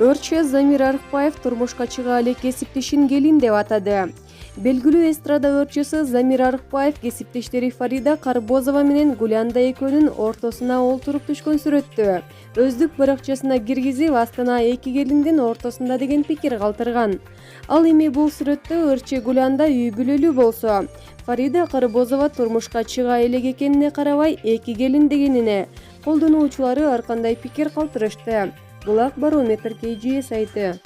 Өрчө Замир Арыкбаев турмушка чыга эле кесиптешин келин деп атады. Белгилүү эстрада өрчүсү Замир Арыкбаев кесиптештери Фарида Карбозова менен Гулянда экөөнүн ортосуна олтуруп түшкөн сүрөттү өздүк баракчасына киргизип, Астана эки келиндин ортосунда деген пикир калтырган. Ал эми бул сүрөттө Өрчө Гулянда үй бүлөлүү болсо, Фарида Карбозова турмушка чыга элек экенине карабай эки келин дегенине колдонуучулары ар кандай пикир калтырышты. Булак Барометр KG сайты.